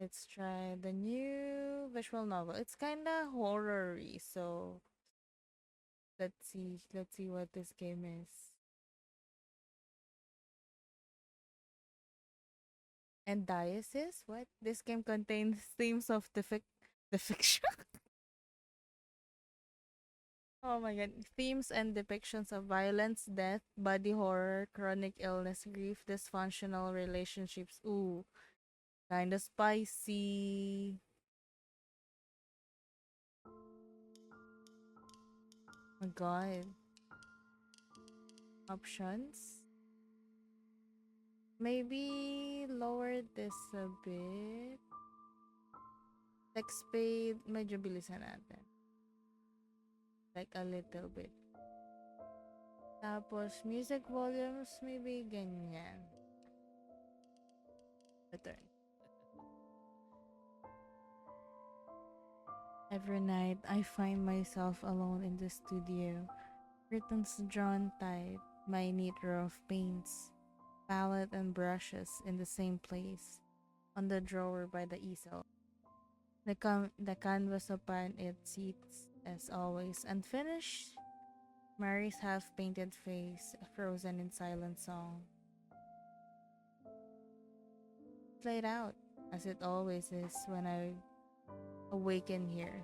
Let's try the new visual novel. It's kind of horror-y, so let's see. Let's see what this game is. And Diocese? What? This game contains themes of the fiction. Oh my god. Themes and depictions of violence, death, body horror, chronic illness, grief, dysfunctional relationships. Ooh, kinda spicy. Oh my god. Options? Maybe lower this a bit. Text speed, medyo bilisan natin. Like a little bit. Tapos, music volumes, maybe ganyan. Return. Every night, I find myself alone in the studio. Curtains drawn tight, my neat row of paints, palette and brushes in the same place, on the drawer by the easel. The canvas upon it sits, as always, unfinished. Mary's half-painted face, frozen in silent song. Played out, as it always is when I awaken here.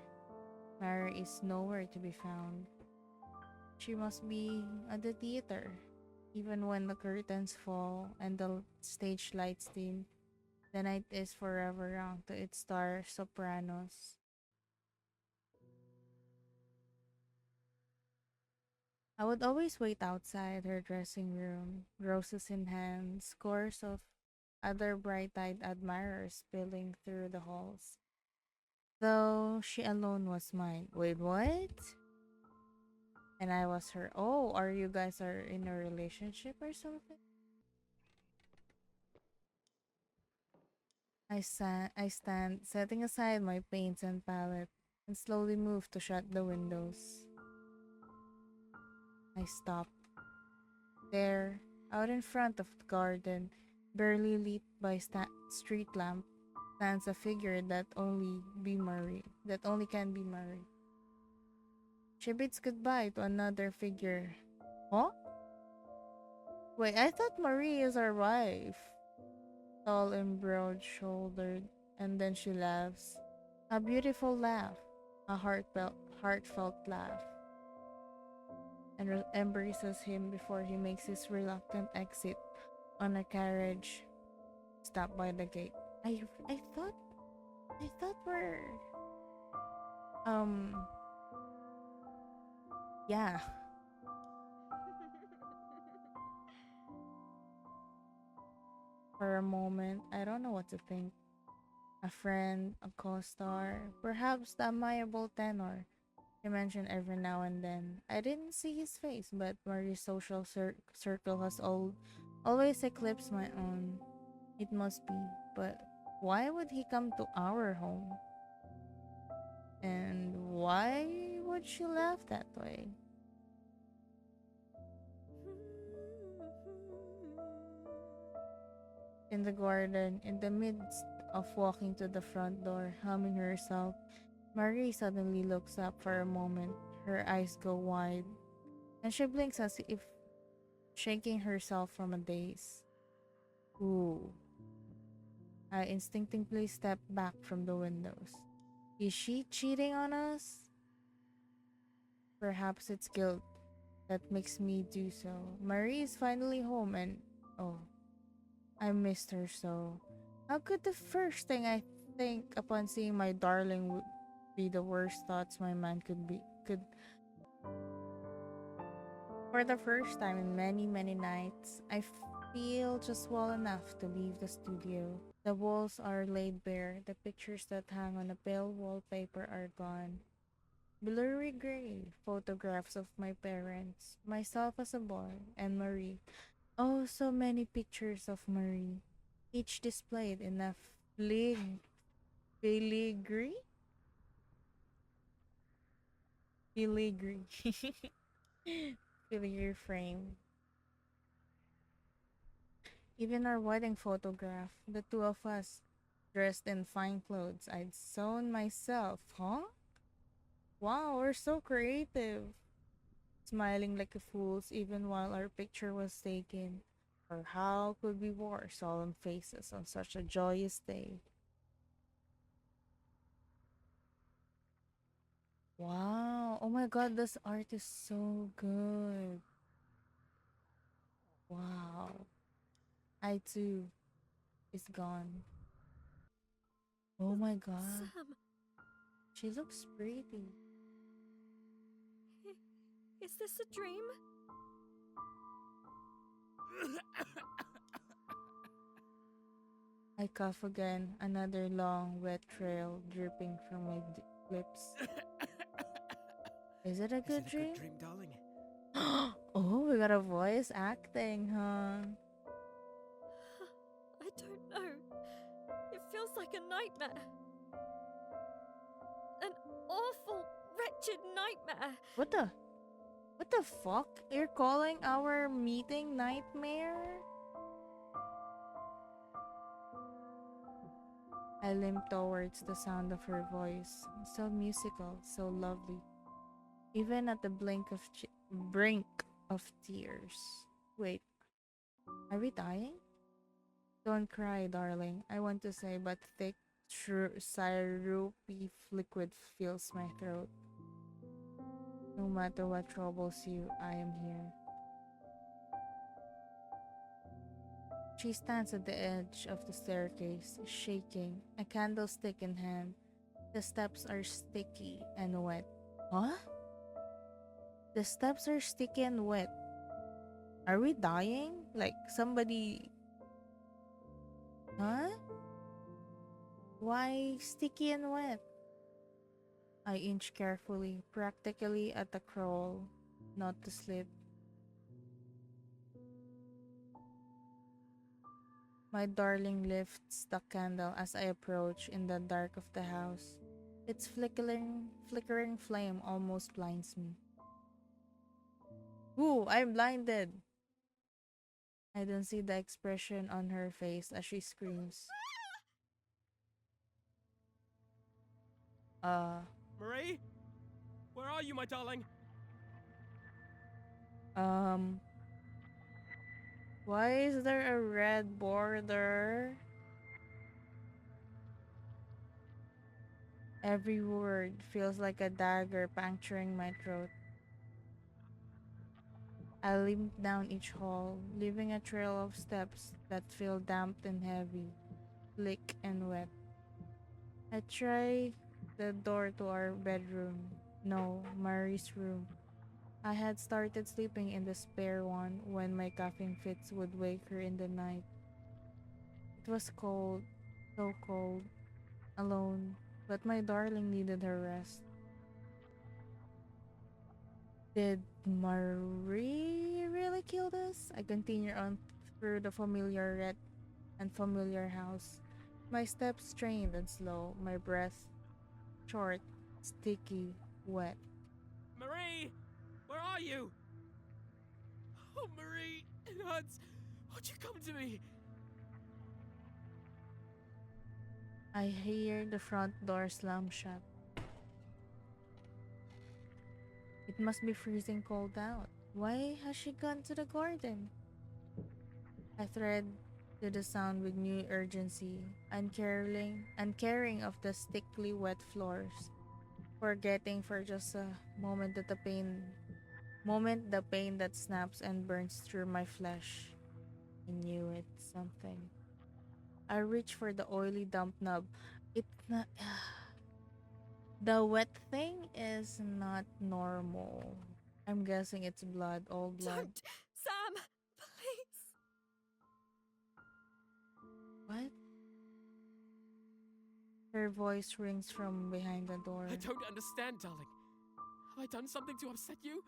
Mary is nowhere to be found. She must be at the theater. Even when the curtains fall and the stage lights dim, the night is forever young to its star sopranos. I would always wait outside her dressing room, roses in hand, scores of other bright-eyed admirers spilling through the halls. Though she alone was mine. Wait, what? And I was her. Oh, are you guys are in a relationship or something? I stand, setting aside my paints and palette, and slowly move to shut the windows. I stop. There, out in front of the garden, barely lit by street lamp, stands a figure that only can be Marie. She bids goodbye to another figure. Huh? Wait, I thought Marie is our wife. Tall and broad-shouldered, and then she laughs. A beautiful laugh, a heartfelt laugh, and embraces him before he makes his reluctant exit on a carriage stopped by the gate. I thought we're um yeah. For a moment, I don't know what to think. A friend, a co-star, perhaps the amiable tenor. He mentioned every now and then. I didn't see his face, but Marie's social circle has always eclipsed my own. It must be, but why would he come to our home? And why would she laugh that way? In the garden, in the midst of walking to the front door, humming herself, Marie suddenly looks up for a moment. Her eyes go wide, and she blinks as if shaking herself from a daze. Ooh. I instinctively step back from the windows. Is she cheating on us? Perhaps it's guilt that makes me do so. Marie is finally home and oh, I missed her so. How could the first thing I think upon seeing my darling would be the worst thoughts my man could for the first time in many nights, I feel just well enough to leave the studio. The walls are laid bare, the pictures that hang on a pale wallpaper are gone. Blurry gray photographs of my parents, myself as a boy, and Marie. Oh, so many pictures of Marie, each displayed in a filigree? Filigree. Filigree frame. Even our wedding photograph, the two of us. dressed in fine clothes I'd sewn myself. Huh? Wow, we're so creative. Smiling like a fools even while our picture was taken. Or how could we wear solemn faces on such a joyous day? Wow. Oh my god, this art is so good. Wow. I too is gone. Oh my god. Sam, She looks pretty. is this a dream? I cough again, another long, wet trail dripping from my lips. Is it a Is good it a good dream? dream, darling? Oh, we got a voice acting, huh? I don't know. It feels like a nightmare. An awful, wretched nightmare. What the? What the fuck? You're calling our meeting nightmare? I limp towards the sound of her voice. So musical, so lovely. Even at the brink of tears. Wait, are we dying? Don't cry, darling. I want to say, but thick, syrupy liquid fills my throat. No matter what troubles you, I am here. She stands at the edge of the staircase, shaking, a candlestick in hand. The steps are sticky and wet. Huh? The steps are sticky and wet. Are we dying? Like somebody. Huh? Why sticky and wet? I inch carefully, practically at a crawl, not to slip. My darling lifts the candle as I approach in the dark of the house. Its flickering flame almost blinds me. Ooh, I'm blinded! I don't see the expression on her face as she screams. Uh, Marie? Where are you, my darling? um, why is there a red border? Every word feels like a dagger puncturing my throat. I limp down each hall, leaving a trail of steps that feel damp and heavy, slick and wet. I try the door to our bedroom. No, Marie's room. I had started sleeping in the spare one when my coughing fits would wake her in the night. It was cold, so cold, alone, but my darling needed her rest. Did Marie really kill us? I continue on through the familiar red and familiar house. My steps strained and slow, my breath short, sticky, wet. Marie! Where are you? Oh, Marie! It hurts! Won't you come to me? I hear the front door slam shut. It must be freezing cold out. Why has she gone to the garden? I thread to the sound with new urgency, uncaring of the stickily wet floors, forgetting for just a moment the pain that snaps and burns through my flesh. I knew it, something. I reach for the oily dump knob. It's not. The wet thing is not normal. I'm guessing it's blood, all blood. Don't! Sam! Please! What? Her voice rings from behind the door. I don't understand, darling. Have I done something to upset you?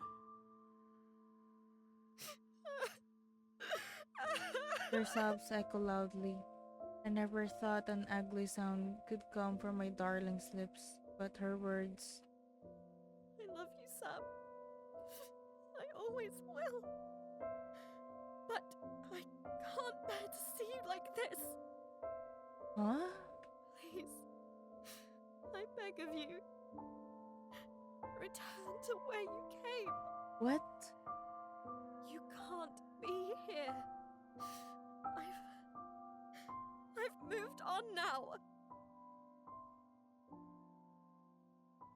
Her sobs echo loudly. I never thought an ugly sound could come from my darling's lips, but her words. I love you, Sam. I always will. But I can't bear to see you like this. Huh? beg of you. Return to where you came. What? You can't be here. I've moved on now.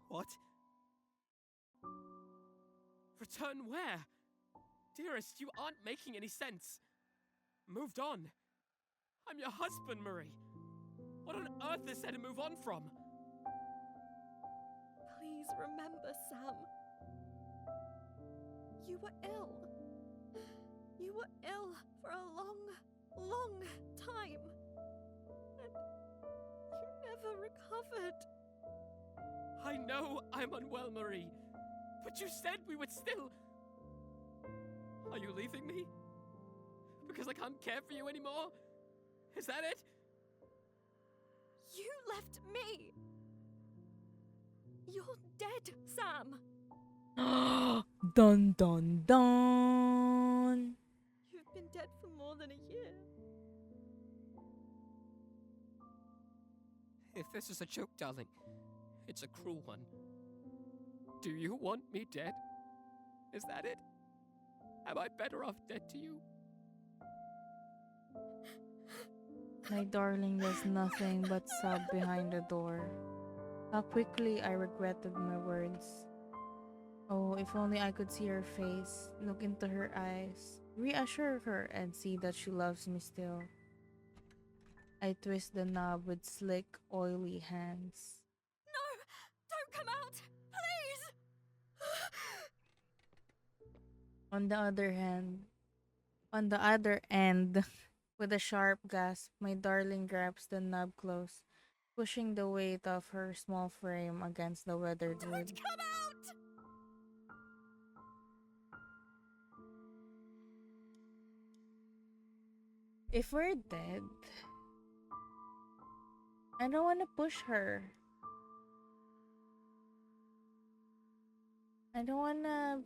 What? Return where? Dearest, you aren't making any sense. Moved on? I'm your husband, Marie. What on earth is there to move on from? Please remember, Sam. You were ill. You were ill for a long, long time. And you never recovered. I know I'm unwell, Marie. But you said we would still... Are you leaving me? Because I can't care for you anymore? Is that it? You left me. You're dead, Sam. Dun dun dun. You've been dead for more than a year. If this is a joke, darling, it's a cruel one. Do you want me dead? Is that it? Am I better off dead to you? My darling does nothing but sob behind the door. How quickly I regretted my words. Oh, if only I could see her face, look into her eyes, reassure her and see that she loves me still. I twist the knob with slick, oily hands. No! Don't come out! Please! On the other hand, on the other end, with a sharp gasp, my darling grabs the knob close, pushing the weight of her small frame against the weathered Don't wood. come out! If we're dead, I don't want to push her. I don't want to.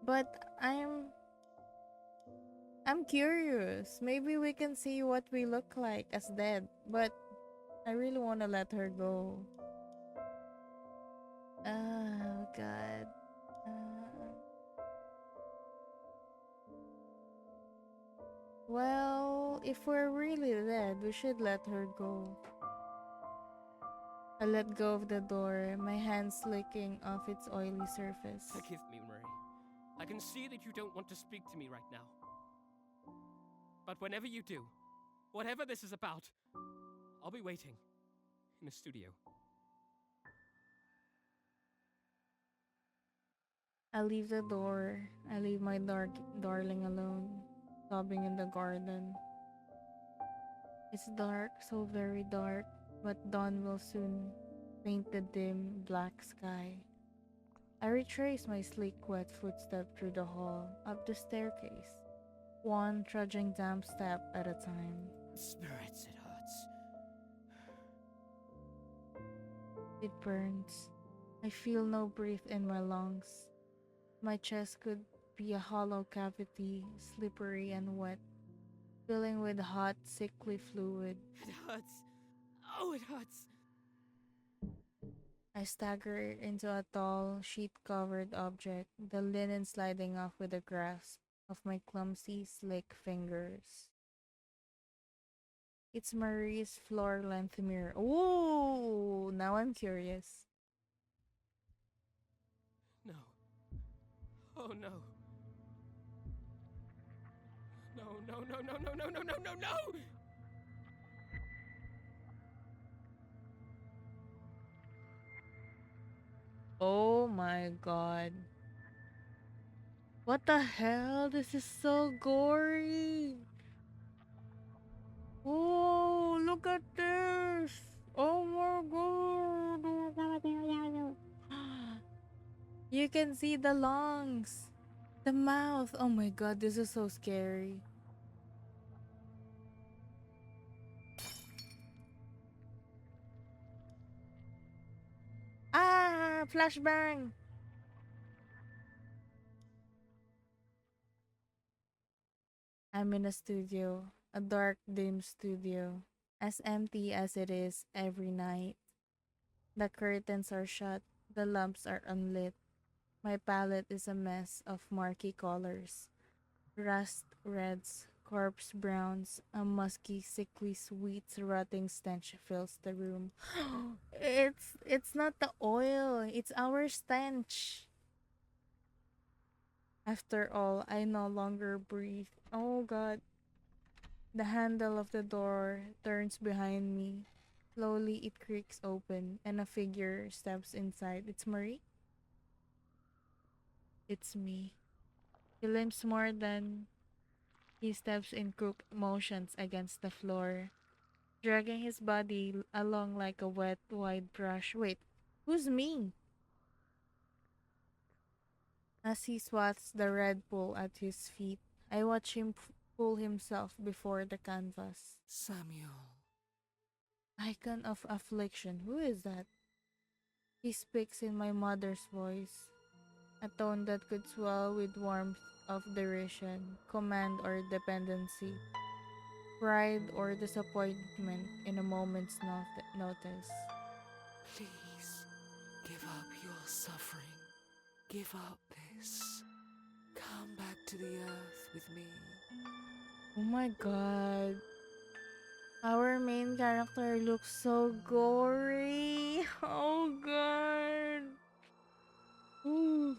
But I'm curious. Maybe we can see what we look like as dead, but I really want to let her go. Oh god. Well, if we're really dead, we should let her go. I let go of the door, my hands licking off its oily surface. Forgive me, Marie. I can see that you don't want to speak to me right now. But whenever you do, whatever this is about, I'll be waiting in the studio. I leave the door. I leave my darling alone, sobbing in the garden. It's dark, so very dark, but dawn will soon paint the dim, black sky. I retrace my sleek, wet footstep through the hall, up the staircase, one trudging damp step at a time. Spirits, it hurts. It burns. I feel no breath in my lungs. My chest could be a hollow cavity, slippery and wet, filling with hot, sickly fluid. It hurts. Oh, it hurts. I stagger into a tall, sheet-covered object, the linen sliding off with a grasp of my clumsy, slick fingers. It's Marie's floor-length mirror. Ooh, now I'm curious. No. Oh, no. No, no, no, no, no, no, no, no, no, no! Oh my god. What the hell? This is so gory. Oh, look at this. Oh my god. You can see the lungs, the mouth. Oh my god, this is so scary. Ah, flashbang. I'm in a studio, a dark, dim studio. as empty as it is every night. The curtains are shut, the lamps are unlit. My palette is a mess of murky colors. Rust reds, corpse browns, a musky, sickly sweet rotting stench fills the room. It's not the oil, it's our stench. After all, I no longer breathe. Oh god. The handle of the door turns behind me. Slowly it creaks open and a figure steps inside. It's Marie? It's me. He limps more than he steps in crooked motions against the floor, dragging his body along like a wet, wide brush. Wait, who's me? As he swats the red pool at his feet, I watch him pull himself before the canvas. Samuel. Icon of affliction. Who is that? He speaks in my mother's voice, a tone that could swell with warmth of derision, command or dependency, pride or disappointment in a moment's notice. Please, give up your suffering. Give up this. Come back to the earth with me. Oh my god. Our main character looks so gory. Oh god. Ooh.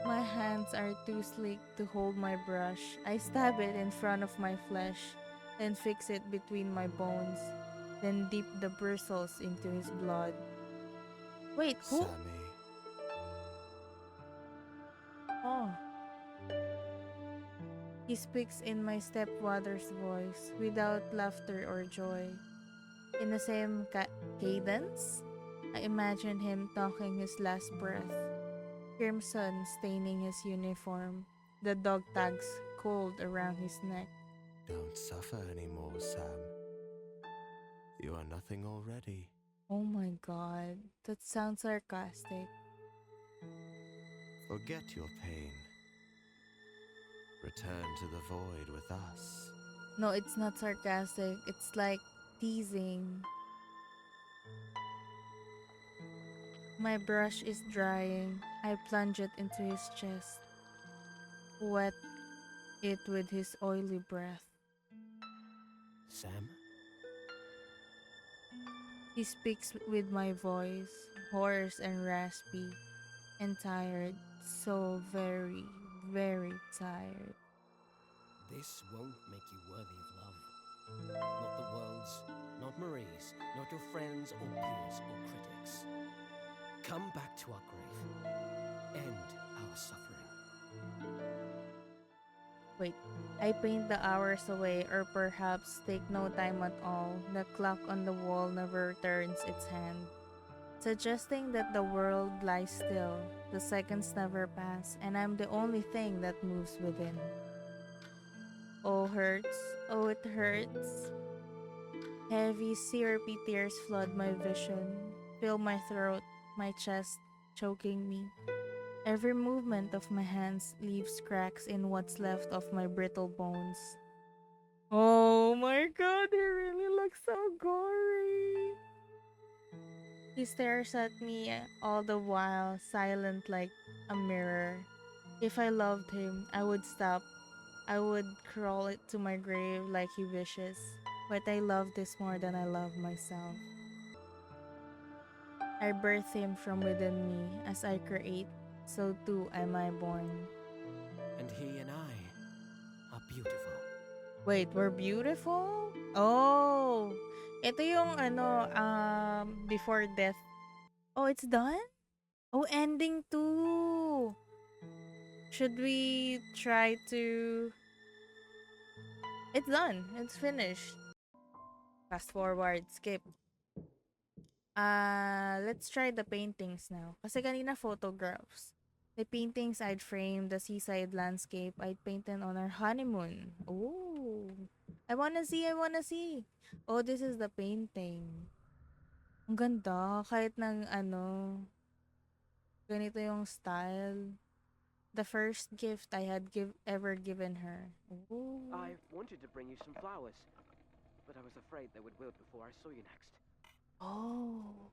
My hands are too sleek to hold my brush. I stab it in front of my flesh, then fix it between my bones, then dip the bristles into his blood. Wait, who? Sammy. Oh. He speaks in my stepfather's voice, without laughter or joy. In the same cadence, I imagine him talking his last breath, crimson staining his uniform, the dog tags cold around his neck. Don't suffer anymore, Sam. You are nothing already. Oh my god, that sounds sarcastic. Forget your pain. Return to the void with us. No, it's not sarcastic, it's like teasing. My brush is drying. I plunge it into his chest, wet it with his oily breath. Sam? He speaks with my voice, hoarse and raspy, and tired, so very, very tired. This won't make you worthy of love. Not the world's, not Marie's, not your friends or peers or critics. Come back to our grave. End our suffering. Wait, I paint the hours away, or perhaps take no time at all. The clock on the wall never turns its hand, suggesting that the world lies still. The seconds never pass, and I'm the only thing that moves within. Oh, hurts. Oh, it hurts. Heavy, syrupy tears flood my vision, fill my throat, my chest, choking me. Every movement of my hands leaves cracks in what's left of my brittle bones. Oh my god, he really looks so gory. He stares at me all the while, silent like a mirror. If I loved him, I would stop. I would crawl it to my grave like he wishes. But I love this more than I love myself. I birth him from within me. As I create, so too am I born. And he and I are beautiful. Wait, we're beautiful? Oh! Ito yung before death. Oh, it's done? Oh, ending too! Should we try to... It's done. It's finished. Fast forward. Skip. Let's try the paintings now. Kasi kanina photographs. The paintings I'd frame, the seaside landscape I'd painted on our honeymoon. Oh, I wanna see. Oh, this is the painting. Ang ganda. Kahit ng ganito yung style. The first gift I had ever given her. Oh. I wanted to bring you some flowers. but I was afraid they would wilt before I saw you next. Oh,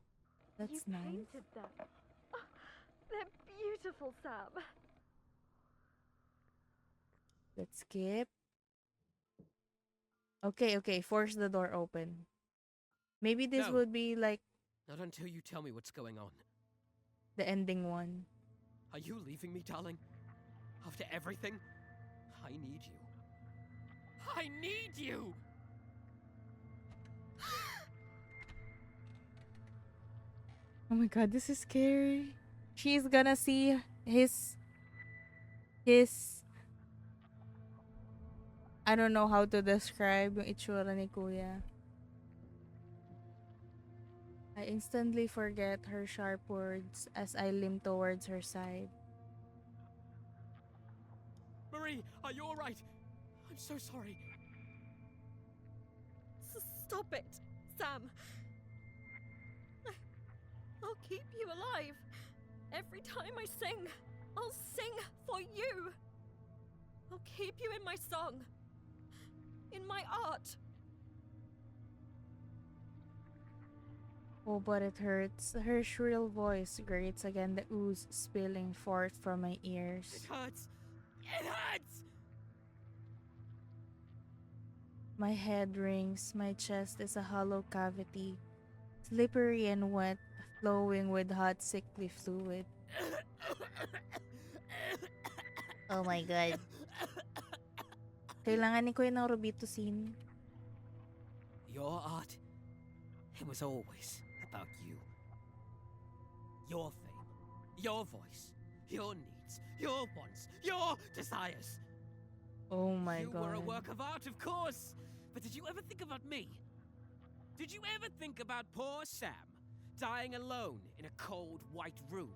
that's You nice. painted them. Oh, they're beautiful, Sam. Let's skip. Okay, okay, force the door open. Maybe this No. would be like Not until you tell me what's going on. the ending one. Are you leaving me, darling? After everything? I need you. I need you! Oh my god, this is scary. She's gonna see his I don't know how to describe yung itsura ni Kuya. I instantly forget her sharp words as I limp towards her side. Marie, are you alright? I'm so sorry. Stop it, Sam. I'll keep you alive. Every time I sing, I'll sing for you. I'll keep you in my song, in my art. Oh, but it hurts. Her shrill voice grates against the ooze spilling forth from my It ears. hurts. It hurts! My head rings, my chest is a hollow cavity, slippery and wet, flowing with hot sickly fluid. Oh my god. Kailangan ni Kuya ng Robitussin. Your art, it was always about you. Your fame, your voice, your needs, your wants, your desires. Oh my You were a god. work of art, of course. But did you ever think about me? Did you ever think about poor Sam, dying alone in a cold, white room?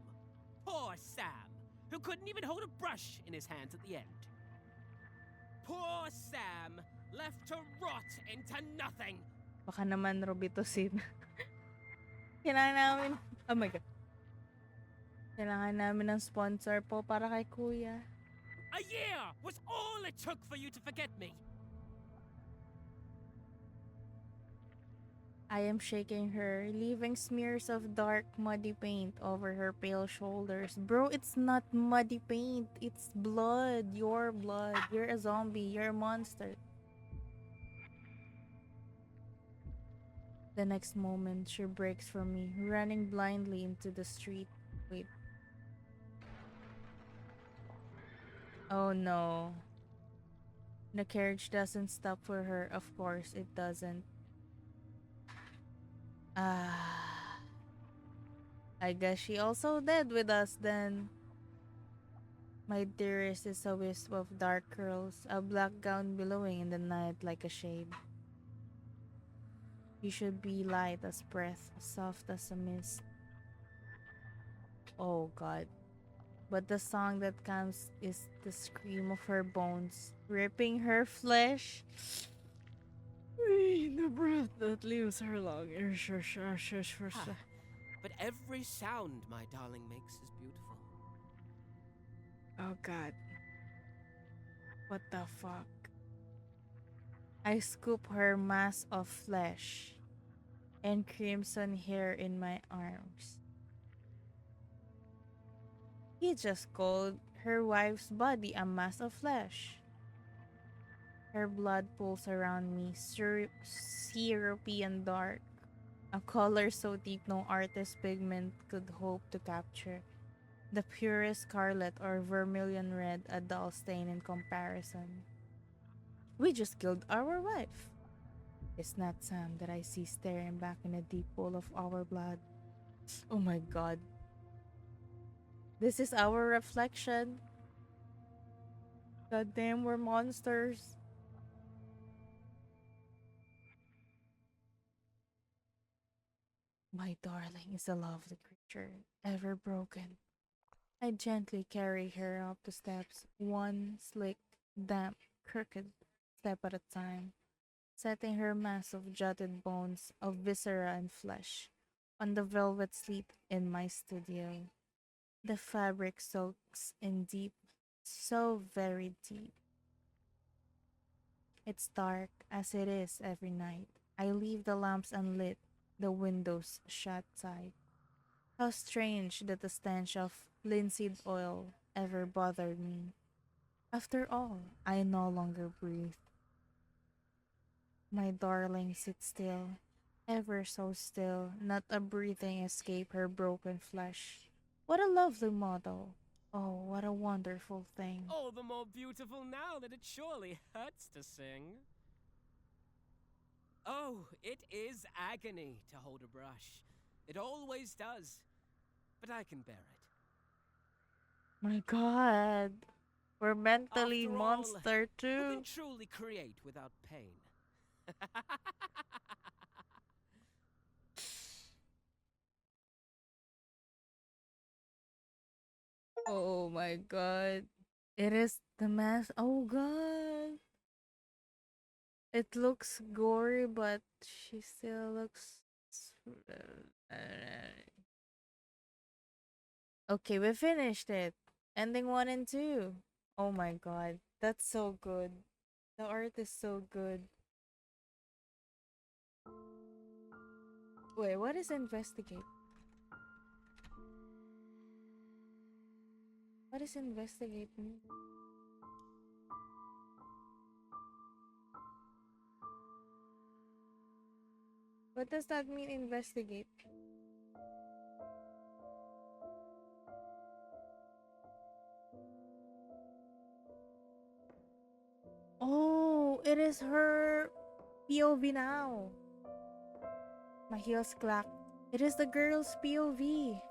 Poor Sam, who couldn't even hold a brush in his hands at the end. Poor Sam, left to rot into nothing. Baka naman Robitussin. Kailangan namin... Oh my god. Kailangan namin ng sponsor po para kay Kuya. A year was all it took for you to forget me. I am shaking her, leaving smears of dark, muddy paint over her pale shoulders. Bro, it's not muddy paint. It's blood. Your blood. You're a zombie. You're a monster. The next moment, she breaks from me, running blindly into the street. Wait. Oh no. The carriage doesn't stop for her. Of course, it doesn't. Ah. I guess she also dead with us then. My dearest is a wisp of dark curls, a black gown billowing in the night like a shade. You should be light as breath, soft as a mist. Oh god. But the song that comes is the scream of her bones, ripping her flesh. The breath that leaves her lungs. Ah, but every sound my darling makes is beautiful. Oh god. What the fuck? I scoop her mass of flesh and crimson hair in my arms. He just called her wife's body a mass of flesh. Her blood pools around me, syrupy and dark, a color so deep no artist's pigment could hope to capture. The purest scarlet or vermilion red, a dull stain in comparison. We just killed our wife. It's not Sam that I see staring back in a deep pool of our blood. Oh my god. This is our reflection. God damn, we're monsters. My darling is a lovely creature, ever broken. I gently carry her up the steps, one slick, damp, crooked step at a time, setting her mass of jutted bones, of viscera and flesh, on the velvet seat in my studio. The fabric soaks in deep, so very deep. It's dark, as it is every night. I leave the lamps unlit, the windows shut tight. How strange that the stench of linseed oil ever bothered me. After all, I no longer breathe. My darling, sit still, ever so still, not a breathing escape her broken flesh. What a lovely model. Oh, what a wonderful thing. All the more beautiful now that it surely hurts to sing. Oh, it is agony to hold a brush. It always does. But I can bear it. My god. We're mentally After all, monster who too. can truly create without pain? Oh my god. It is the mask. Oh god. It looks gory, but she still looks. Okay, we finished it. Ending 1 and 2. Oh my god. That's so good. The art is so good. Wait, what is investigate? What is investigate mean? What does that mean, investigate? Oh, it is her POV now. My heels clack. It is the girl's POV.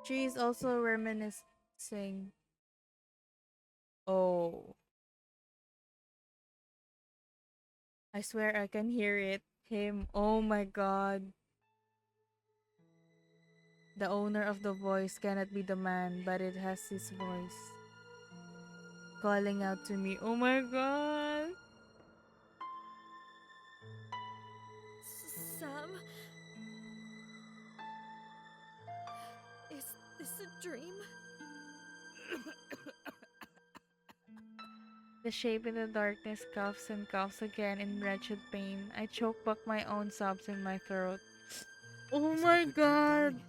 She is also reminiscing. Oh, I swear I can hear it. Him. Oh my god. The owner of the voice cannot be the man, but it has his voice calling out to me. Oh my god. Sam? Is this a dream? The shape in the darkness coughs and coughs again in wretched pain. I choke back my own sobs in my throat. Oh Is it a my good dream, god. darling?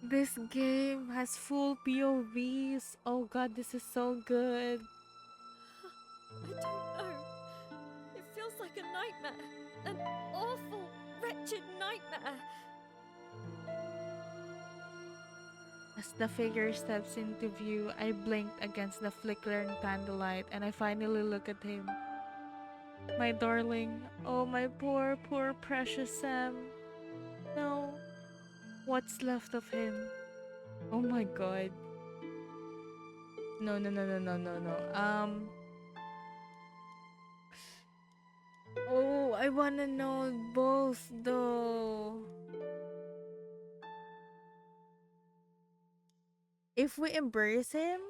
This game has full POVs. Oh god, this is so good. I don't know. It feels like a nightmare. An awful, wretched nightmare. As the figure steps into view, I blinked against the flickering candlelight and I finally look at him. My darling. Oh, my poor, poor, precious Sam. No. What's left of him? Oh my god. No, no, no, no, no, no, no. Oh, I wanna know both though. If we embrace him,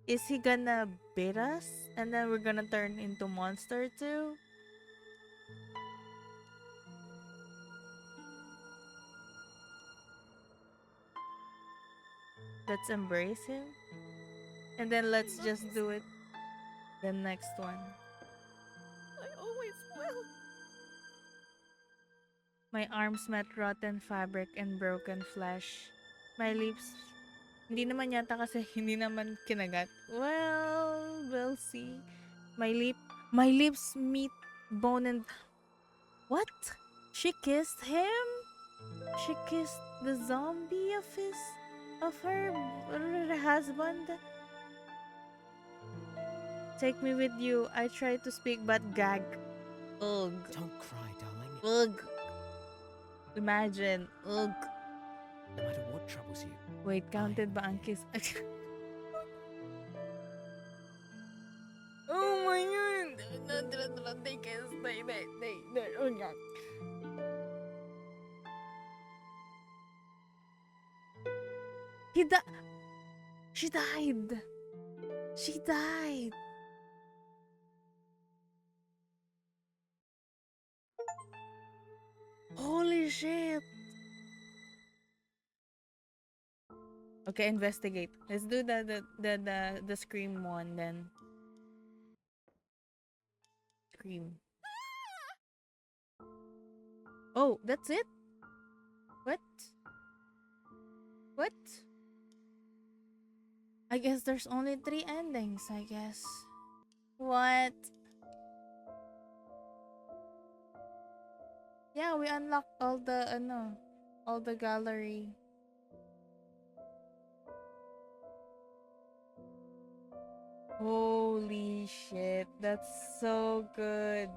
is he gonna beat us? And then we're gonna turn into monster too? Let's embrace him. And then let's I just must. do it the next one. I always will. My arms met rotten fabric and broken flesh. My lips, hindi naman yata kasi hindi naman kinagat. Well, we'll see. My lips meet bone and... What? She kissed him? She kissed the zombie of her husband? Take me with you. I try to speak but gag. Ugh. Don't cry, darling. Ugh. Imagine. Ugh. No matter what troubles you. Wait, counted ba ang kiss? Oh my god! They kiss. Oh god. He died. She died. She died. Holy shit. Okay, investigate. Let's do the scream one then. Scream. Oh, that's it? What? What? I guess there's only 3 endings, I guess. What? Yeah, we unlocked all the gallery. Holy shit, that's so good.